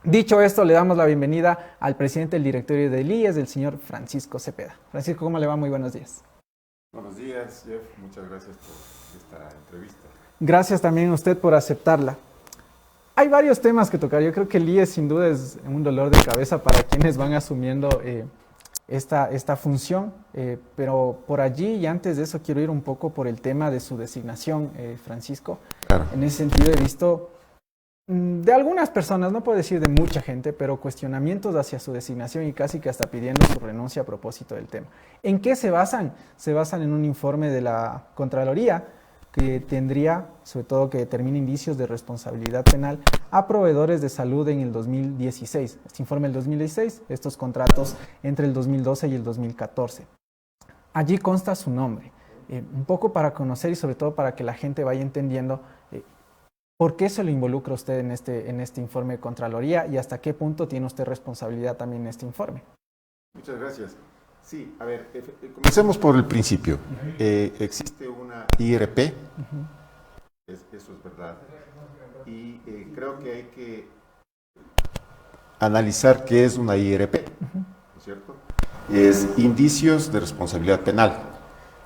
Dicho esto, le damos la bienvenida al presidente del directorio del IES, el señor Francisco Cepeda. Francisco, ¿cómo le va? Muy buenos días. Buenos días, Jeff. Muchas gracias por esta entrevista. Gracias también a usted por aceptarla. Hay varios temas que tocar. Yo creo que el IES sin duda es un dolor de cabeza para quienes van asumiendo esta función, pero por allí y antes de eso quiero ir un poco por el tema de su designación, Francisco. Claro. En ese sentido he visto de algunas personas, no puedo decir de mucha gente, pero cuestionamientos hacia su designación y casi que hasta pidiendo su renuncia a propósito del tema. ¿En qué se basan? Se basan en un informe de la Contraloría que tendría, sobre todo, que determina indicios de responsabilidad penal a proveedores de salud en el 2016. Este informe del 2016, estos contratos entre el 2012 y el 2014. Allí consta su nombre, un poco para conocer y sobre todo para que la gente vaya entendiendo ¿por qué se lo involucra usted en este informe de Contraloría y hasta qué punto tiene usted responsabilidad también en este informe? Muchas gracias. Sí, a ver, comencemos por el principio. Existe una IRP, eso es verdad, y creo que hay que analizar qué es una IRP, ¿no es cierto? Es indicios de responsabilidad penal.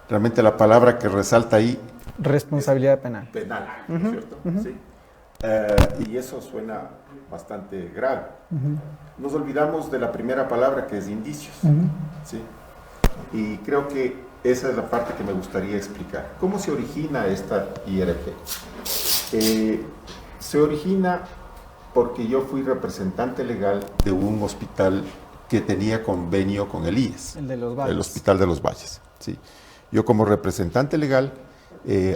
Realmente la palabra que resalta ahí responsabilidad penal. Penal, ¿no es cierto? Sí. Y eso suena bastante grave. Nos olvidamos de la primera palabra, que es indicios. ¿Sí? Y creo que esa es la parte que me gustaría explicar. ¿Cómo se origina esta IRP? Se origina porque yo fui representante legal de un hospital que tenía convenio con el IES. El de los Valles. El Hospital de los Valles. ¿Sí? Yo como representante legal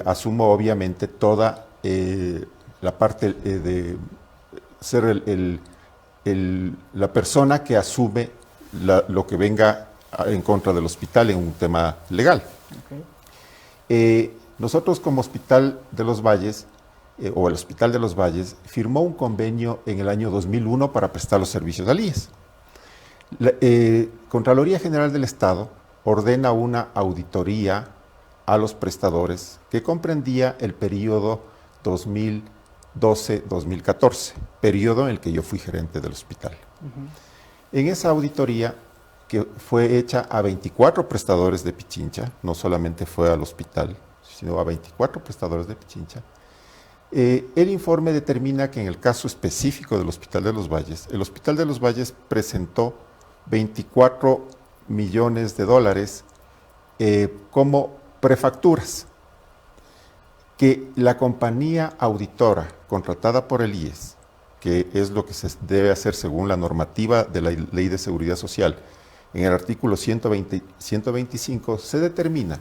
asumo obviamente toda la parte de ser la persona que asume lo que venga en contra del hospital en un tema legal. Okay. Nosotros como Hospital de los Valles, o el Hospital de los Valles, firmó un convenio en el año 2001 para prestar los servicios al IES. La Contraloría General del Estado ordena una auditoría a los prestadores que comprendía el periodo 2012-2014, periodo en el que yo fui gerente del hospital. En esa auditoría, que fue hecha a 24 prestadores de Pichincha, no solamente fue al hospital, sino a 24 prestadores de Pichincha, el informe determina que en el caso específico del Hospital de los Valles, el Hospital de los Valles presentó 24 millones de dólares como prefacturas que la compañía auditora contratada por el IES, que es lo que se debe hacer según la normativa de la Ley de Seguridad Social, en el artículo 125 se determina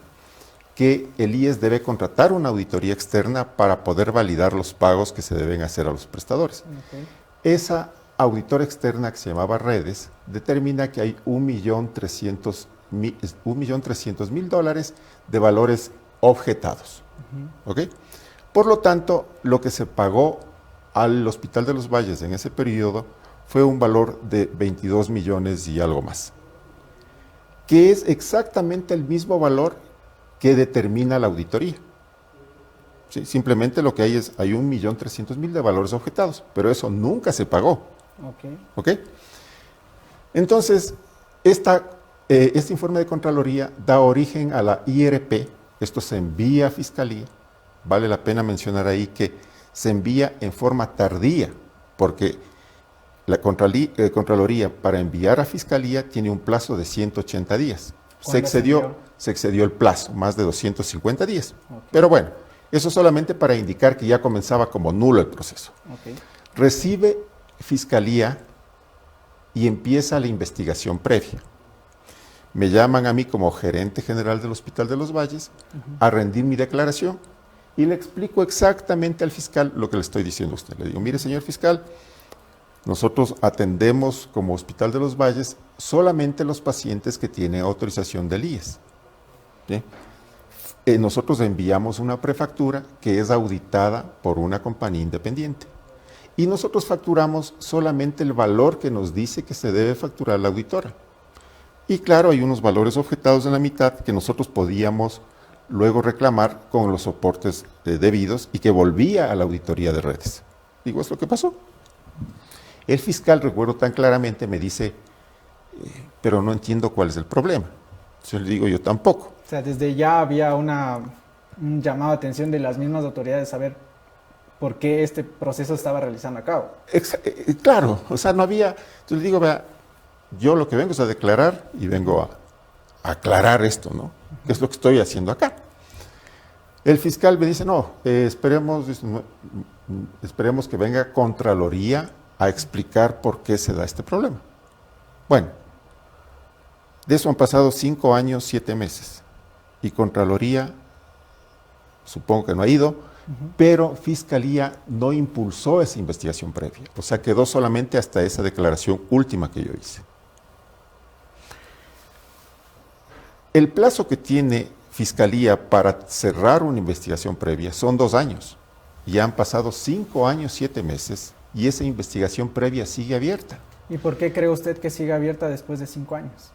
que el IES debe contratar una auditoría externa para poder validar los pagos que se deben hacer a los prestadores. Okay. Esa auditora externa, que se llamaba Redes, determina que hay $1.300.000 de valores objetados. ¿Okay? Por lo tanto, lo que se pagó al Hospital de los Valles en ese periodo fue un valor de 22 millones y algo más, que es exactamente el mismo valor que determina la auditoría. ¿Sí? Simplemente lo que hay es, hay 1.300.000 de valores objetados, pero eso nunca se pagó. ¿Okay? Entonces, este informe de Contraloría da origen a la IRP. Esto se envía a Fiscalía. Vale la pena mencionar ahí que se envía en forma tardía, porque la Contraloría para enviar a Fiscalía tiene un plazo de 180 días. Se excedió el plazo, más de 250 días. Okay. Pero bueno, eso solamente para indicar que ya comenzaba como nulo el proceso. Okay. Recibe Fiscalía y empieza la investigación previa. Me llaman a mí como gerente general del Hospital de los Valles a rendir mi declaración y le explico exactamente al fiscal lo que le estoy diciendo a usted. Le digo, mire, señor fiscal, nosotros atendemos como Hospital de los Valles solamente los pacientes que tienen autorización del IES. ¿Sí? Nosotros enviamos una prefactura que es auditada por una compañía independiente. Y nosotros facturamos solamente el valor que nos dice que se debe facturar la auditora. Y claro, hay unos valores objetados en la mitad que nosotros podíamos luego reclamar con los soportes debidos y que volvía a la auditoría de Redes. Digo, es lo que pasó. El fiscal, recuerdo tan claramente, me dice, pero no entiendo cuál es el problema. Entonces le digo, yo tampoco. O sea, desde ya había un llamado de atención de las mismas autoridades a saber por qué este proceso estaba realizando a cabo. Claro, o sea, no había... Entonces le digo, vea, yo lo que vengo es a declarar y vengo a aclarar esto, ¿no? Que es lo que estoy haciendo acá. El fiscal me dice, no, esperemos que venga Contraloría a explicar por qué se da este problema. Bueno, de eso han pasado 5 años, 7 meses. Y Contraloría, supongo que no ha ido, pero Fiscalía no impulsó esa investigación previa. O sea, quedó solamente hasta esa declaración última que yo hice. El plazo que tiene Fiscalía para cerrar una investigación previa son 2 años. Ya han pasado 5 años, 7 meses y esa investigación previa sigue abierta. ¿Y por qué cree usted que sigue abierta después de 5 años?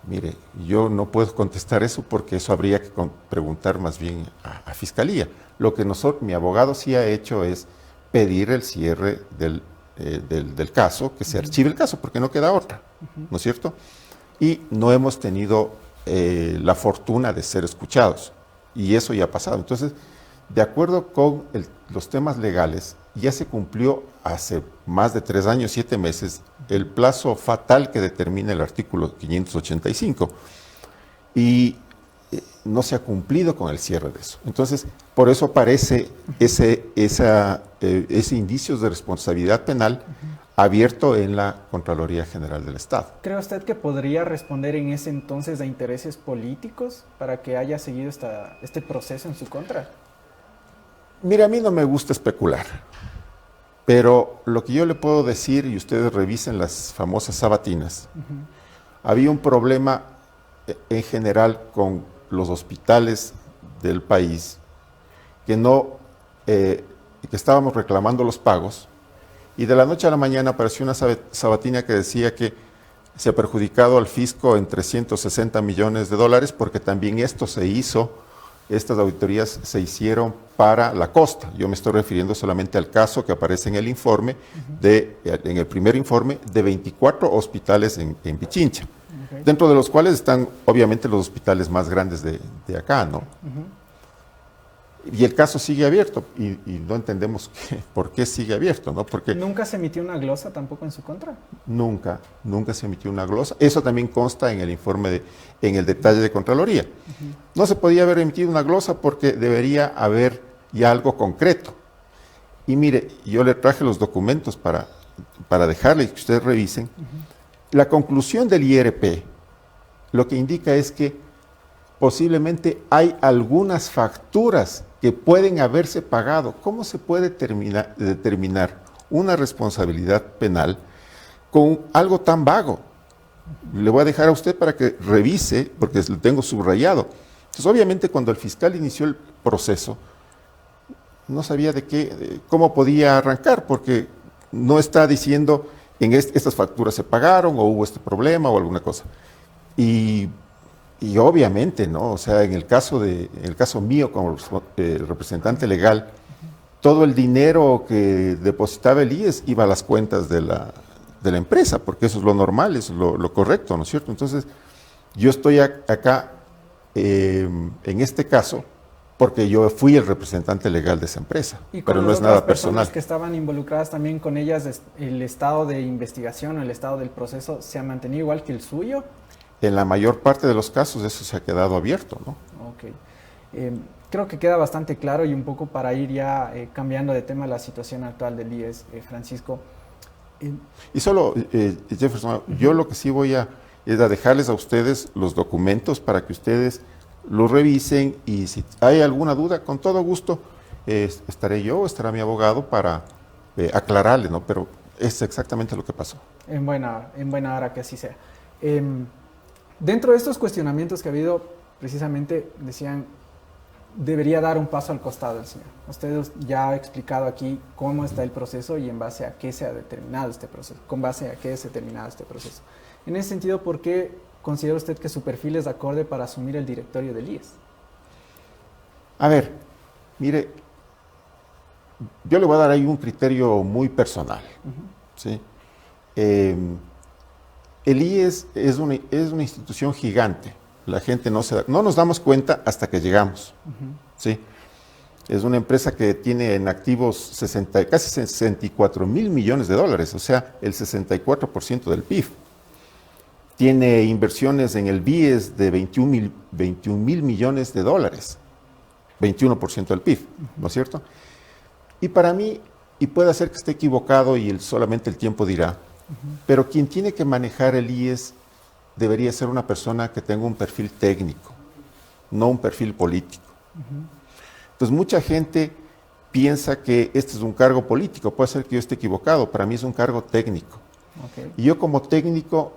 Mire, yo no puedo contestar eso porque eso habría que preguntar más bien a Fiscalía. Lo que mi abogado sí ha hecho es pedir el cierre del caso, que se archive el caso, porque no queda otra, ¿no es cierto? Y no hemos tenido la fortuna de ser escuchados, y eso ya ha pasado. Entonces, de acuerdo con los temas legales, ya se cumplió hace más de 3 años, 7 meses, el plazo fatal que determina el artículo 585, y no se ha cumplido con el cierre de eso. Entonces, por eso aparece ese indicios de responsabilidad penal abierto en la Contraloría General del Estado. ¿Cree usted que podría responder en ese entonces a intereses políticos para que haya seguido este proceso en su contra? Mira, a mí no me gusta especular, pero lo que yo le puedo decir, y ustedes revisen las famosas sabatinas, había un problema en general con los hospitales del país, que estábamos reclamando los pagos, y de la noche a la mañana apareció una sabatina que decía que se ha perjudicado al fisco en $360 millones porque también estas auditorías se hicieron para la costa. Yo me estoy refiriendo solamente al caso que aparece en el informe, en el primer informe, de 24 hospitales en Pichincha, dentro de los cuales están obviamente los hospitales más grandes de acá, ¿no? Y el caso sigue abierto y no entendemos por qué sigue abierto, ¿no? Porque ¿Nunca se emitió una glosa tampoco en su contra? Nunca se emitió una glosa. Eso también consta en el informe, en el detalle de Contraloría. No se podía haber emitido una glosa porque debería haber ya algo concreto. Y mire, yo le traje los documentos para dejarle que ustedes revisen. La conclusión del IRP lo que indica es que posiblemente hay algunas facturas que pueden haberse pagado. ¿Cómo se puede determinar una responsabilidad penal con algo tan vago? Le voy a dejar a usted para que revise, porque lo tengo subrayado. Entonces, obviamente, cuando el fiscal inició el proceso, no sabía cómo podía arrancar, porque no está diciendo estas facturas se pagaron o hubo este problema o alguna cosa. Y obviamente, ¿no? O sea, en el caso mío como representante legal, todo el dinero que depositaba el IES iba a las cuentas de la empresa, porque eso es lo normal, eso es lo correcto, ¿no es cierto? Entonces, yo estoy acá en este caso porque yo fui el representante legal de esa empresa, pero no es nada personal. ¿Y que estaban involucradas también con ellas, el estado de investigación o el estado del proceso se ha mantenido igual que el suyo? En la mayor parte de los casos eso se ha quedado abierto, ¿no? Ok. Creo que queda bastante claro, y un poco para ir ya cambiando de tema la situación actual del IES, Francisco. Y solo, Jefferson, yo lo que sí es a dejarles a ustedes los documentos para que ustedes los revisen, y si hay alguna duda, con todo gusto estaré yo, estará mi abogado para aclararle, ¿no? Pero es exactamente lo que pasó. En buena hora que así sea. Dentro de estos cuestionamientos que ha habido, precisamente decían, debería dar un paso al costado el señor. Usted ya ha explicado aquí cómo está el proceso y en base a qué se ha determinado este proceso, con base a qué se ha determinado este proceso. En ese sentido, ¿por qué considera usted que su perfil es acorde para asumir el directorio del IES? A ver, mire, yo le voy a dar ahí un criterio muy personal. ¿Sí? El IES es una institución gigante. La gente no nos damos cuenta hasta que llegamos. ¿Sí? Es una empresa que tiene en activos casi 64 mil millones de dólares, o sea, el 64% del PIB. Tiene inversiones en el BIES de 21 mil millones de dólares, 21% del PIB, ¿no es cierto? Y para mí, y puede ser que esté equivocado y solamente el tiempo dirá, pero quien tiene que manejar el IES debería ser una persona que tenga un perfil técnico, no un perfil político. Entonces, mucha gente piensa que este es un cargo político. Puede ser que yo esté equivocado. Para mí es un cargo técnico. Y yo como técnico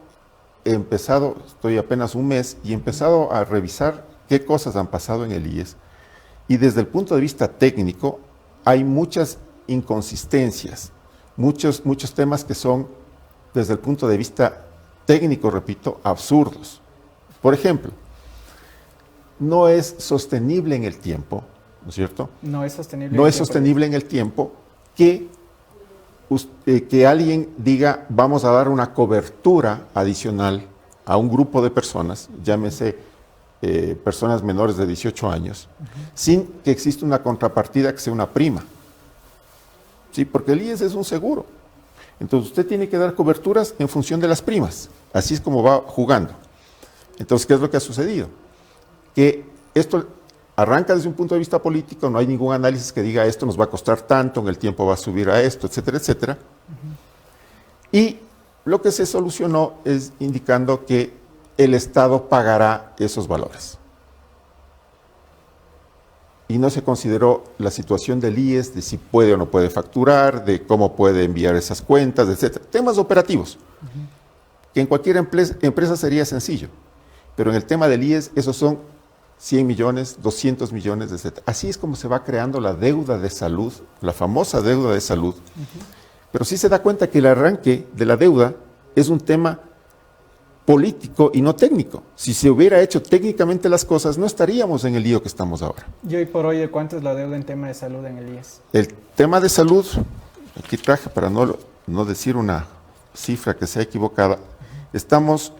estoy apenas un mes, y he empezado a revisar qué cosas han pasado en el IES. Y desde el punto de vista técnico, hay muchas inconsistencias, muchos temas que son, desde el punto de vista técnico, repito, absurdos. Por ejemplo, no es sostenible en el tiempo, ¿no es cierto? No es sostenible. No es sostenible en el tiempo que alguien diga, vamos a dar una cobertura adicional a un grupo de personas, llámese personas menores de 18 años, sin que exista una contrapartida que sea una prima. ¿Sí? Porque el IES es un seguro. Entonces usted tiene que dar coberturas en función de las primas. Así es como va jugando. Entonces, ¿qué es lo que ha sucedido? Que esto arranca desde un punto de vista político, no hay ningún análisis que diga esto nos va a costar tanto, en el tiempo va a subir a esto, etcétera, etcétera. Y lo que se solucionó es indicando que el Estado pagará esos valores. Y no se consideró la situación del IES, de si puede o no puede facturar, de cómo puede enviar esas cuentas, etcétera. Temas operativos, que en cualquier empresa sería sencillo. Pero en el tema del IES, esos son 100 millones, 200 millones, etc. Así es como se va creando la deuda de salud, la famosa deuda de salud. Pero sí se da cuenta que el arranque de la deuda es un tema político y no técnico. Si se hubiera hecho técnicamente las cosas, no estaríamos en el lío que estamos ahora. ¿Y hoy por hoy de cuánto es la deuda en tema de salud en el IES? El tema de salud, aquí traje para no decir una cifra que sea equivocada, estamos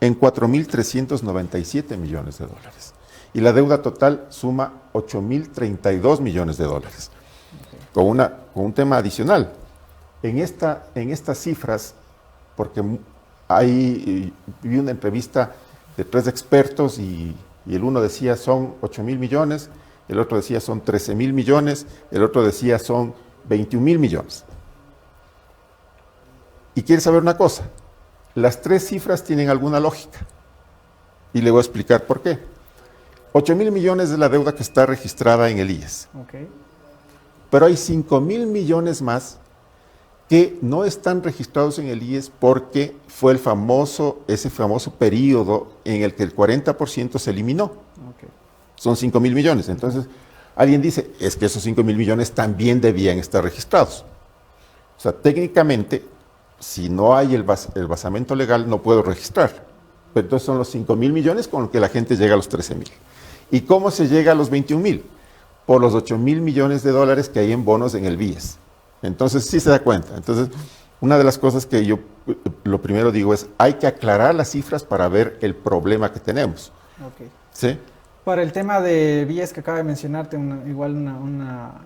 en 4.397 millones de dólares. Y la deuda total suma 8.032 millones de dólares. Con un tema adicional. En estas cifras, porque vi una entrevista de 3 expertos y el uno decía son 8.000 millones, el otro decía son 13.000 millones, el otro decía son 21.000 millones. Y quiere saber una cosa, las 3 cifras tienen alguna lógica. Y le voy a explicar por qué. 8.000 millones es la deuda que está registrada en el IES. Pero hay 5.000 millones más que no están registrados en el IES porque fue ese famoso periodo en el que el 40% se eliminó. Son 5.000 millones. Entonces, alguien dice, es que esos 5.000 millones también debían estar registrados. O sea, técnicamente, si no hay el basamento legal, no puedo registrar. Pero entonces son los 5.000 millones con los que la gente llega a los 13.000. ¿Y cómo se llega a los 21.000? Por los 8.000 millones de dólares que hay en bonos en el BIES. Entonces, sí se da cuenta. Entonces, una de las cosas que yo lo primero digo es, hay que aclarar las cifras para ver el problema que tenemos. ¿Sí? Para el tema de BIES que acaba de mencionarte, una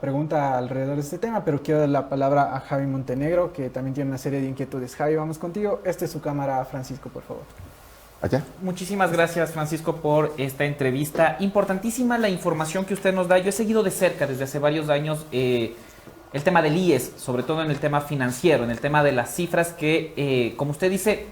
pregunta alrededor de este tema, pero quiero dar la palabra a Javi Montenegro, que también tiene una serie de inquietudes. Javi, vamos contigo. Esta es su cámara, Francisco, por favor. Allá. Muchísimas gracias, Francisco, por esta entrevista. Importantísima la información que usted nos da. Yo he seguido de cerca desde hace varios años el tema del IES, sobre todo en el tema financiero, en el tema de las cifras que, como usted dice,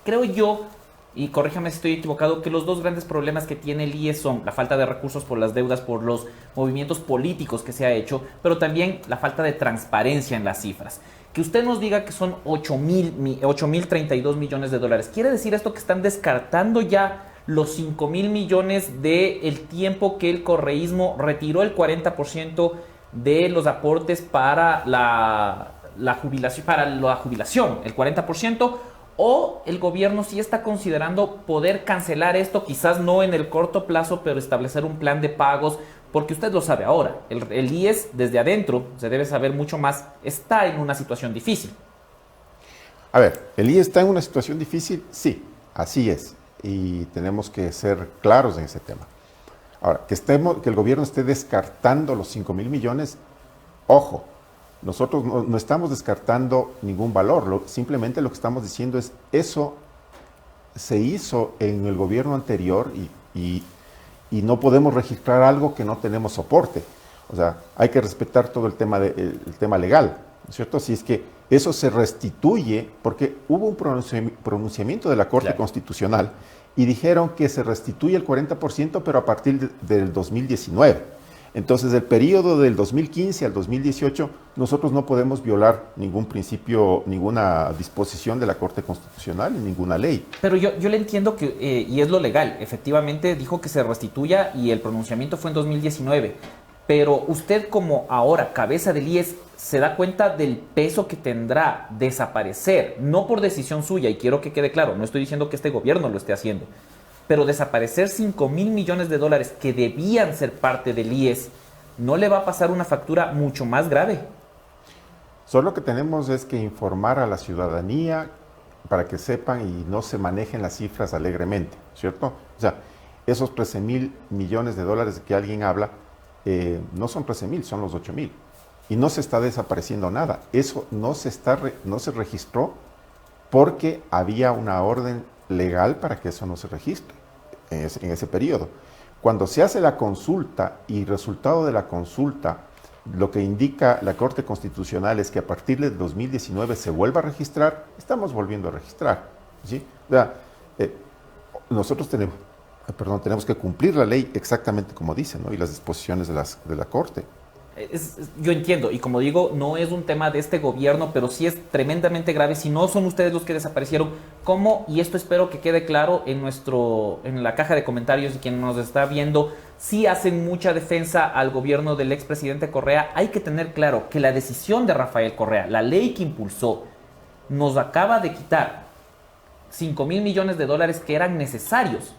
creo yo, y corríjame si estoy equivocado, que los 2 grandes problemas que tiene el IES son la falta de recursos por las deudas, por los movimientos políticos que se ha hecho, pero también la falta de transparencia en las cifras. Que usted nos diga que son 8.032 millones de dólares. ¿Quiere decir esto que están descartando ya los 5.000 millones del tiempo que el correísmo retiró el 40% de los aportes para la jubilación, el 40%? ¿O el gobierno sí está considerando poder cancelar esto, quizás no en el corto plazo, pero establecer un plan de pagos Porque usted lo sabe ahora, el IES desde adentro, se debe saber mucho más, está en una situación difícil. A ver, ¿el IES está en una situación difícil? Sí, así es. Y tenemos que ser claros en ese tema. Ahora, que el gobierno esté descartando los 5.000 millones, ojo, nosotros no estamos descartando ningún valor, simplemente lo que estamos diciendo es eso se hizo en el gobierno anterior y no podemos registrar algo que no tenemos soporte. O sea, hay que respetar todo el tema legal, ¿no es cierto? Si es que eso se restituye, porque hubo un pronunciamiento de la Corte Constitucional y dijeron que se restituye el 40%, pero a partir del 2019. Entonces, del periodo del 2015 al 2018, nosotros no podemos violar ningún principio, ninguna disposición de la Corte Constitucional, ni ninguna ley. Pero yo le entiendo que, y es lo legal, efectivamente dijo que se restituya y el pronunciamiento fue en 2019. Pero usted como ahora cabeza del IES se da cuenta del peso que tendrá desaparecer, no por decisión suya, y quiero que quede claro, no estoy diciendo que este gobierno lo esté haciendo, pero desaparecer 5.000 millones de dólares que debían ser parte del IES, ¿no le va a pasar una factura mucho más grave? Solo lo que tenemos es que informar a la ciudadanía para que sepan y no se manejen las cifras alegremente, ¿cierto? O sea, esos 13.000 millones de dólares de que alguien habla, no son 13.000, son los 8.000. Y no se está desapareciendo nada. Eso no se registró porque había una orden legal para que eso no se registre en ese periodo. Cuando se hace la consulta y resultado de la consulta, lo que indica la Corte Constitucional es que a partir del 2019 se vuelva a registrar, estamos volviendo a registrar, ¿sí? O sea, nosotros tenemos que cumplir la ley exactamente como dice, ¿no? Y las disposiciones de la Corte. Yo entiendo, y como digo, no es un tema de este gobierno, pero sí es tremendamente grave si no son ustedes los que desaparecieron. ¿Cómo? Y esto espero que quede claro en la caja de comentarios y quien nos está viendo, si hacen mucha defensa al gobierno del expresidente Correa. Hay que tener claro que la decisión de Rafael Correa, la ley que impulsó, nos acaba de quitar 5.000 millones de dólares que eran necesarios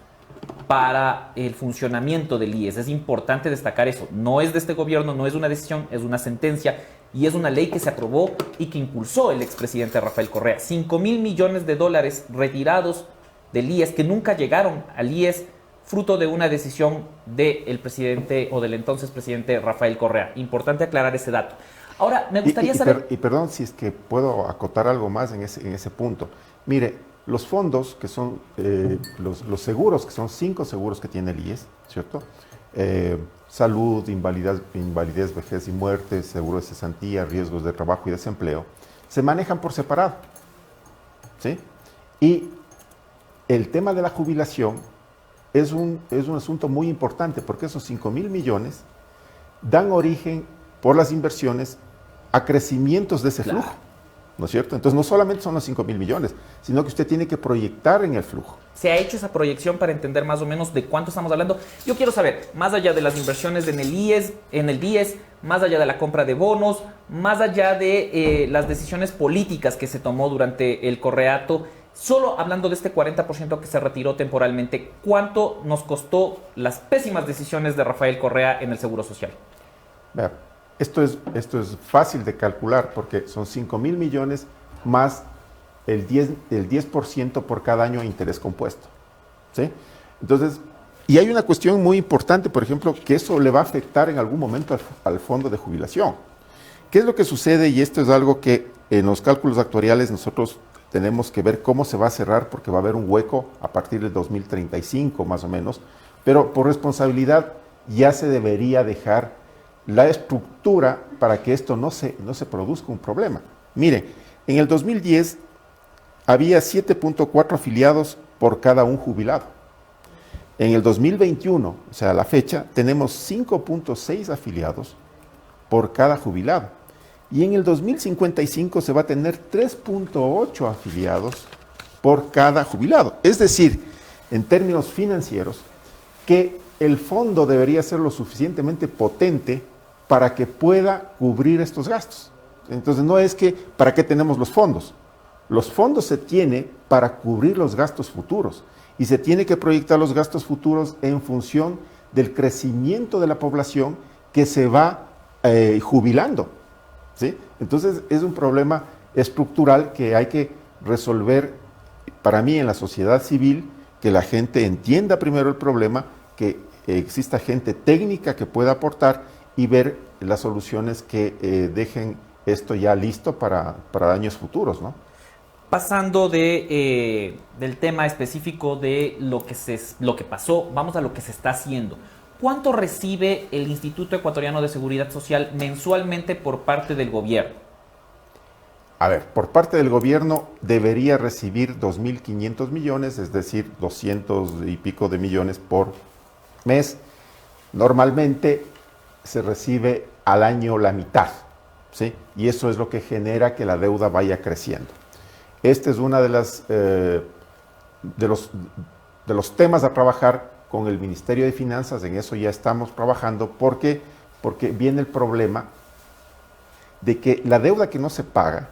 para el funcionamiento del IES. Es importante destacar eso. No es de este gobierno, no es una decisión, es una sentencia y es una ley que se aprobó y que impulsó el expresidente Rafael Correa. 5.000 millones de dólares retirados del IES que nunca llegaron al IES, fruto de una decisión del presidente o del entonces presidente Rafael Correa. Importante aclarar ese dato. Ahora, me gustaría saber... Perdón si es que puedo acotar algo más en ese punto. Mire, los fondos, que son los seguros, que son 5 seguros que tiene el IES, ¿cierto? Salud, invalidez, vejez y muerte, seguro de cesantía, riesgos de trabajo y desempleo, se manejan por separado, ¿sí? Y el tema de la jubilación es un asunto muy importante porque esos 5.000 millones dan origen por las inversiones a crecimientos de ese flujo. ¿No es cierto? Entonces no solamente son los 5.000 millones, sino que usted tiene que proyectar en el flujo. ¿Se ha hecho esa proyección para entender más o menos de cuánto estamos hablando? Yo quiero saber, más allá de las inversiones en el IES, más allá de la compra de bonos, más allá de las decisiones políticas que se tomó durante el correato, solo hablando de este 40% que se retiró temporalmente, ¿cuánto nos costó las pésimas decisiones de Rafael Correa en el Seguro Social? Vea, esto es fácil de calcular porque son 5.000 millones más el 10% por cada año de interés compuesto, ¿sí? Entonces, y hay una cuestión muy importante, por ejemplo, que eso le va a afectar en algún momento al fondo de jubilación. ¿Qué es lo que sucede? Y esto es algo que en los cálculos actuariales nosotros tenemos que ver cómo se va a cerrar porque va a haber un hueco a partir del 2035 más o menos, pero por responsabilidad ya se debería dejar la estructura para que esto no se produzca un problema. Mire, en el 2010 había 7.4 afiliados por cada un jubilado. En el 2021, o sea, a la fecha, tenemos 5.6 afiliados por cada jubilado. Y en el 2055 se va a tener 3.8 afiliados por cada jubilado. Es decir, en términos financieros, que el fondo debería ser lo suficientemente potente para que pueda cubrir estos gastos. Entonces, no es que, ¿para qué tenemos los fondos? Los fondos se tiene para cubrir los gastos futuros y se tiene que proyectar los gastos futuros en función del crecimiento de la población que se va jubilando, ¿sí? Entonces es un problema estructural que hay que resolver, para mí, en la sociedad civil, que la gente entienda primero el problema, que exista gente técnica que pueda aportar y ver las soluciones que dejen esto ya listo para años futuros, ¿no? Pasando del tema específico de lo que pasó, vamos a lo que se está haciendo. ¿Cuánto recibe el Instituto Ecuatoriano de Seguridad Social mensualmente por parte del gobierno? A ver, por parte del gobierno debería recibir 2.500 millones, es decir, 200 y pico de millones por mes. Normalmente se recibe al año la mitad, ¿sí? Y eso es lo que genera que la deuda vaya creciendo. Este es uno de los temas a trabajar con el Ministerio de Finanzas. En eso ya estamos trabajando. ¿Por qué? Porque viene el problema de que la deuda que no se paga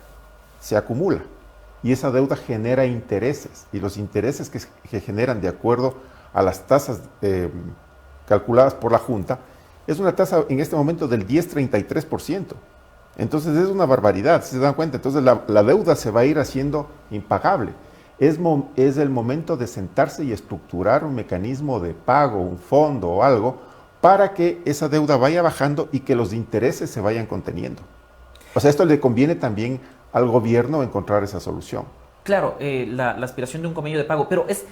se acumula y esa deuda genera intereses, y los intereses que generan de acuerdo a las tasas calculadas por la Junta es una tasa en este momento del 10,33%. Entonces es una barbaridad, si se dan cuenta. Entonces la deuda se va a ir haciendo impagable. Es el momento de sentarse y estructurar un mecanismo de pago, un fondo o algo, para que esa deuda vaya bajando y que los intereses se vayan conteniendo. O sea, esto le conviene también al gobierno encontrar esa solución. Claro, la aspiración de un convenio de pago, pero es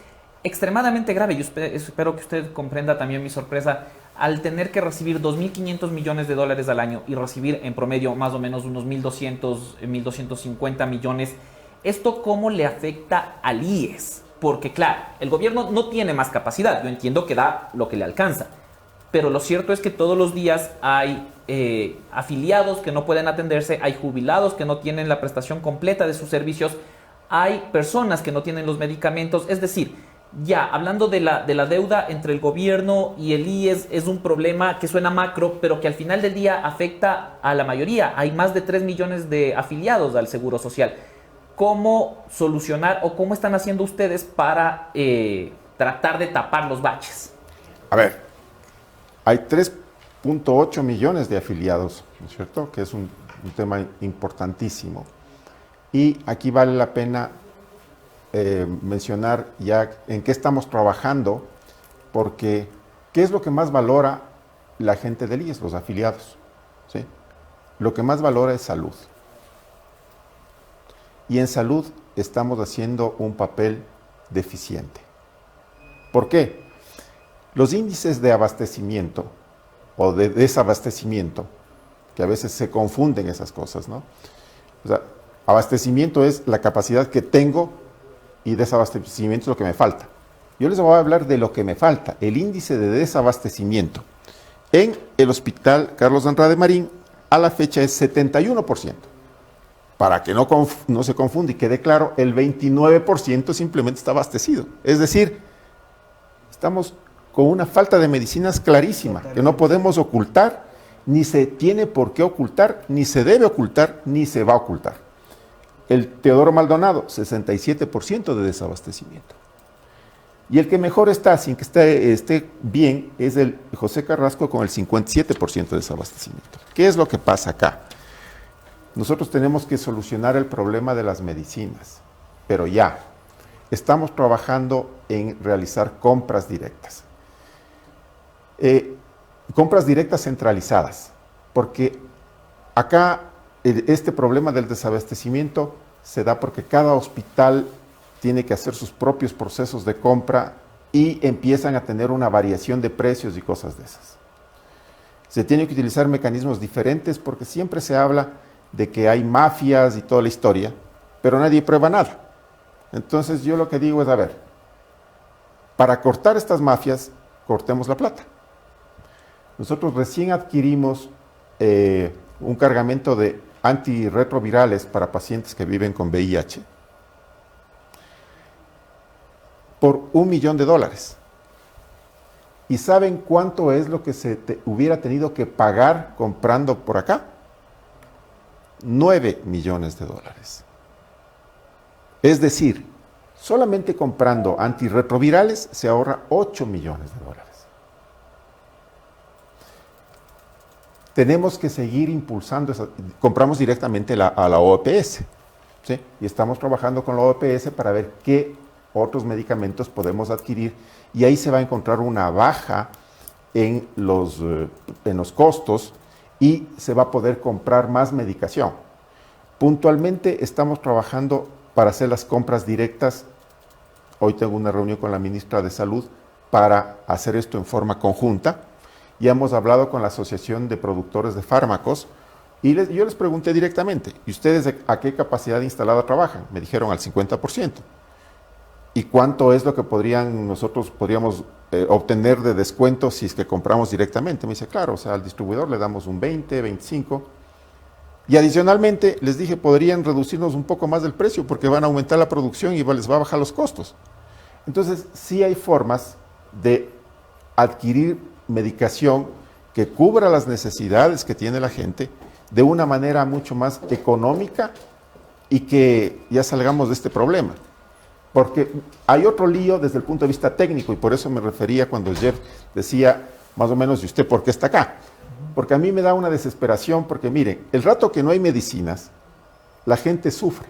extremadamente grave. Yo espero que usted comprenda también mi sorpresa al tener que recibir 2.500 millones de dólares al año y recibir en promedio más o menos unos 1.200, 1.250 millones. ¿Esto cómo le afecta al IES? Porque claro, el gobierno no tiene más capacidad. Yo entiendo que da lo que le alcanza. Pero lo cierto es que todos los días hay afiliados que no pueden atenderse, hay jubilados que no tienen la prestación completa de sus servicios, hay personas que no tienen los medicamentos. Es decir, ya hablando de la deuda entre el gobierno y el IES, es un problema que suena macro, pero que al final del día afecta a la mayoría. Hay más de 3 millones de afiliados al Seguro Social. ¿Cómo solucionar o cómo están haciendo ustedes para tratar de tapar los baches? A ver, hay 3,8 millones de afiliados, ¿no es cierto? Que es un tema importantísimo. Y aquí vale la pena mencionar ya en qué estamos trabajando, porque ¿qué es lo que más valora la gente del IES, los afiliados? ¿Sí? Lo que más valora es salud. Y en salud estamos haciendo un papel deficiente. ¿Por qué? Los índices de abastecimiento o de desabastecimiento, que a veces se confunden esas cosas, ¿no? O sea, abastecimiento es la capacidad que tengo y desabastecimiento es lo que me falta. Yo les voy a hablar de lo que me falta, el índice de desabastecimiento. En el Hospital Carlos Andrade Marín, a la fecha es 71%. Para que no se confunda y quede claro, el 29% simplemente está abastecido. Es decir, estamos con una falta de medicinas clarísima, que no podemos ocultar, ni se tiene por qué ocultar, ni se debe ocultar, ni se va a ocultar. El Teodoro Maldonado, 67% de desabastecimiento. Y el que mejor está, sin que esté bien, es el José Carrasco con el 57% de desabastecimiento. ¿Qué es lo que pasa acá? Nosotros tenemos que solucionar el problema de las medicinas, pero ya estamos trabajando en realizar compras directas. Compras directas centralizadas, porque acá este problema del desabastecimiento se da porque cada hospital tiene que hacer sus propios procesos de compra y empiezan a tener una variación de precios y cosas de esas. Se tienen que utilizar mecanismos diferentes porque siempre se habla de que hay mafias y toda la historia, pero nadie prueba nada. Entonces yo lo que digo es, a ver, para cortar estas mafias, cortemos la plata. Nosotros recién adquirimos un cargamento de antirretrovirales para pacientes que viven con VIH por $1 millón. ¿Y saben cuánto es lo que se hubiera tenido que pagar comprando por acá? $9 millones. Es decir, solamente comprando antirretrovirales se ahorra $8 millones. tenemos que seguir impulsando, compramos directamente a la OPS, ¿sí? Y estamos trabajando con la OPS para ver qué otros medicamentos podemos adquirir y ahí se va a encontrar una baja en los costos y se va a poder comprar más medicación. Puntualmente estamos trabajando para hacer las compras directas. Hoy tengo una reunión con la ministra de Salud para hacer esto en forma conjunta. Ya hemos hablado con la Asociación de Productores de Fármacos y yo les pregunté directamente, ¿y ustedes a qué capacidad instalada trabajan? Me dijeron al 50%. ¿Y cuánto es lo que nosotros podríamos obtener de descuento si es que compramos directamente? Me dice, claro, o sea, al distribuidor le damos un 20, 25. Y adicionalmente les dije, podrían reducirnos un poco más del precio porque van a aumentar la producción y les va a bajar los costos. Entonces, sí hay formas de adquirir medicación que cubra las necesidades que tiene la gente de una manera mucho más económica y que ya salgamos de este problema. Porque hay otro lío desde el punto de vista técnico y por eso me refería cuando Jeff decía más o menos, ¿y usted por qué está acá? Porque a mí me da una desesperación porque miren, el rato que no hay medicinas, la gente sufre.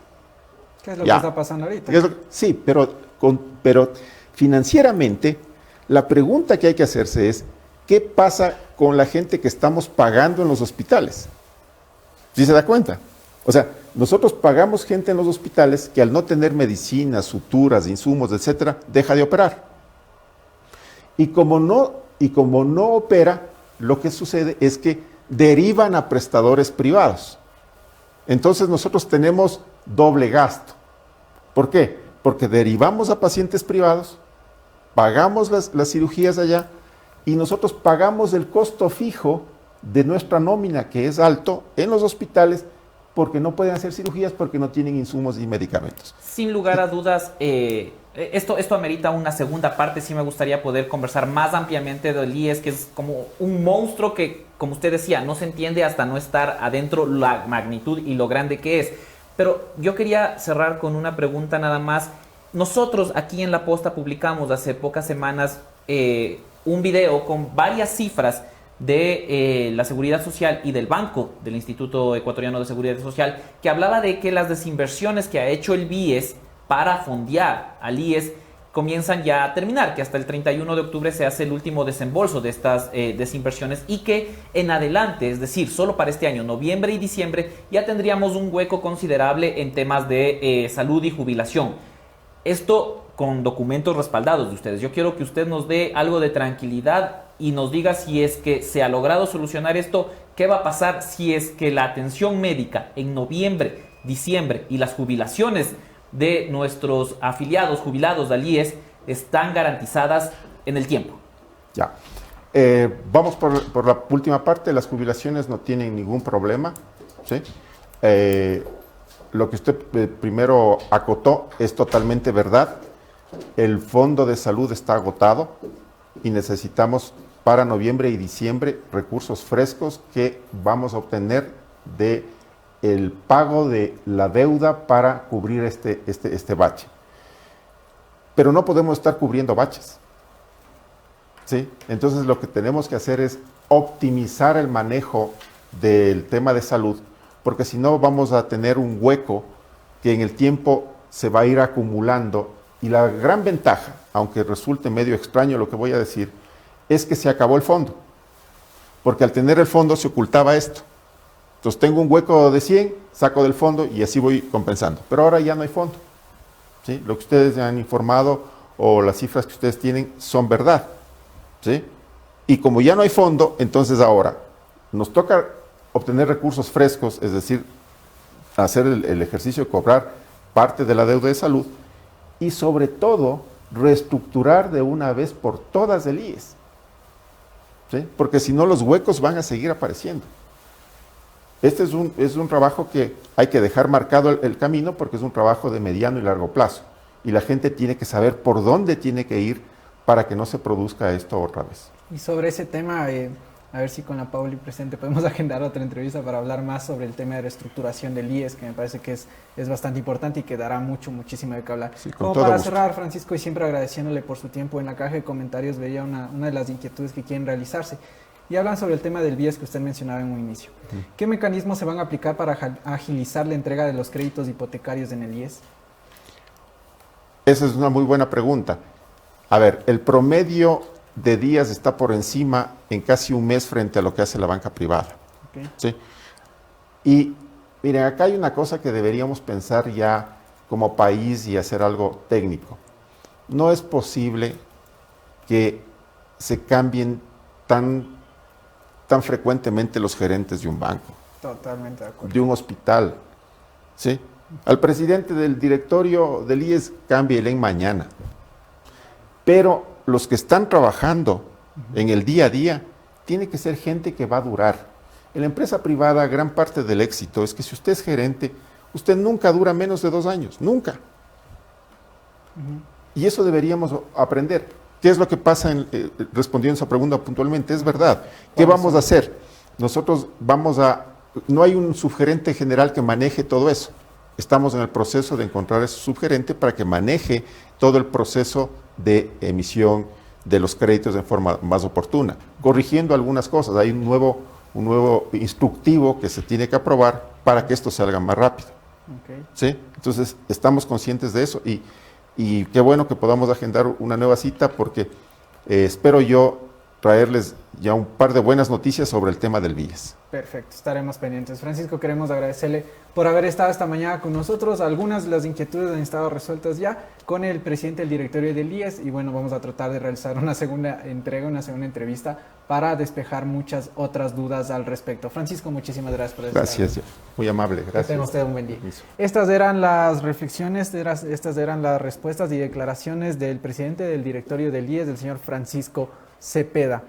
¿Qué es lo que está pasando ahorita? Sí, pero financieramente la pregunta que hay que hacerse es, ¿qué pasa con la gente que estamos pagando en los hospitales? ¿Sí se da cuenta? O sea, nosotros pagamos gente en los hospitales que al no tener medicinas, suturas, insumos, etcétera, deja de operar. Y como no opera, lo que sucede es que derivan a prestadores privados. Entonces nosotros tenemos doble gasto. ¿Por qué? Porque derivamos a pacientes privados, pagamos las cirugías allá y nosotros pagamos el costo fijo de nuestra nómina, que es alto, en los hospitales, porque no pueden hacer cirugías porque no tienen insumos y medicamentos. Sin lugar a dudas, esto amerita una segunda parte. Sí me gustaría poder conversar más ampliamente del IES, que es como un monstruo que, como usted decía, no se entiende hasta no estar adentro la magnitud y lo grande que es. Pero yo quería cerrar con una pregunta nada más. Nosotros aquí en La Posta publicamos hace pocas semanas un video con varias cifras de la Seguridad Social y del Banco del Instituto Ecuatoriano de Seguridad Social, que hablaba de que las desinversiones que ha hecho el BIES para fondear al IES comienzan ya a terminar, que hasta el 31 de octubre se hace el último desembolso de estas desinversiones y que en adelante, es decir, solo para este año, noviembre y diciembre, ya tendríamos un hueco considerable en temas de salud y jubilación. Esto con documentos respaldados de ustedes. Yo quiero que usted nos dé algo de tranquilidad y nos diga si es que se ha logrado solucionar esto, qué va a pasar si es que la atención médica en noviembre, diciembre y las jubilaciones de nuestros afiliados, jubilados del IES, están garantizadas en el tiempo. Ya. Vamos por la última parte. Las jubilaciones no tienen ningún problema, ¿sí? Lo que usted primero acotó es totalmente verdad. El fondo de salud está agotado y necesitamos para noviembre y diciembre recursos frescos que vamos a obtener de el pago de la deuda para cubrir este bache. Pero no podemos estar cubriendo baches, ¿sí? Entonces lo que tenemos que hacer es optimizar el manejo del tema de salud, porque si no vamos a tener un hueco que en el tiempo se va a ir acumulando. Y la gran ventaja, aunque resulte medio extraño lo que voy a decir, es que se acabó el fondo. Porque al tener el fondo se ocultaba esto. Entonces tengo un hueco de 100, saco del fondo y así voy compensando. Pero ahora ya no hay fondo, ¿sí? Lo que ustedes han informado o las cifras que ustedes tienen son verdad, ¿sí? Y como ya no hay fondo, entonces ahora nos toca obtener recursos frescos, es decir, hacer el ejercicio de cobrar parte de la deuda de salud y sobre todo reestructurar de una vez por todas el IES, ¿sí? Porque si no los huecos van a seguir apareciendo. Este es un trabajo que hay que dejar marcado el camino porque es un trabajo de mediano y largo plazo y la gente tiene que saber por dónde tiene que ir para que no se produzca esto otra vez. Y sobre ese tema, a ver si con la Pauli presente podemos agendar otra entrevista para hablar más sobre el tema de reestructuración del IES, que me parece que es bastante importante y que dará muchísimo de qué hablar. Sí, como para cerrar, Francisco, y siempre agradeciéndole por su tiempo en la caja de comentarios, veía una de las inquietudes que quieren realizarse. y hablan sobre el tema del BIES que usted mencionaba en un inicio. ¿Qué mecanismos se van a aplicar para agilizar la entrega de los créditos hipotecarios en el IES? Esa es una muy buena pregunta. A ver, el promedio de días está por encima en casi un mes frente a lo que hace la banca privada. Okay. ¿Sí? Y miren, acá hay una cosa que deberíamos pensar ya como país y hacer algo técnico. No es posible que se cambien tan frecuentemente los gerentes de un banco, Totalmente de acuerdo. de un hospital. ¿Sí? Al presidente del directorio del IES cámbiele en mañana. Pero los que están trabajando en el día a día, tiene que ser gente que va a durar. En la empresa privada, gran parte del éxito es que si usted es gerente, usted nunca dura menos de 2 años, nunca. Y eso deberíamos aprender. ¿Qué es lo que pasa respondiendo a esa pregunta puntualmente? Es verdad. ¿Qué vamos a hacer? Nosotros no hay un subgerente general que maneje todo eso. Estamos en el proceso de encontrar ese subgerente para que maneje todo el proceso de emisión de los créditos de forma más oportuna, corrigiendo algunas cosas. Hay un nuevo instructivo que se tiene que aprobar para que esto salga más rápido. Okay. ¿Sí? Entonces, estamos conscientes de eso y qué bueno que podamos agendar una nueva cita porque espero yo traerles ya un par de buenas noticias sobre el tema del BIES. Perfecto, estaremos pendientes. Francisco, queremos agradecerle por haber estado esta mañana con nosotros. Algunas de las inquietudes han estado resueltas ya con el presidente del directorio del IES y bueno, vamos a tratar de realizar una segunda entrevista para despejar muchas otras dudas al respecto. Francisco, muchísimas gracias por estar. Gracias, muy amable, gracias. Que tenga usted un buen día. Eso. Estas eran las reflexiones, estas eran las respuestas y declaraciones del presidente del directorio del IES, del señor Francisco Cepeda.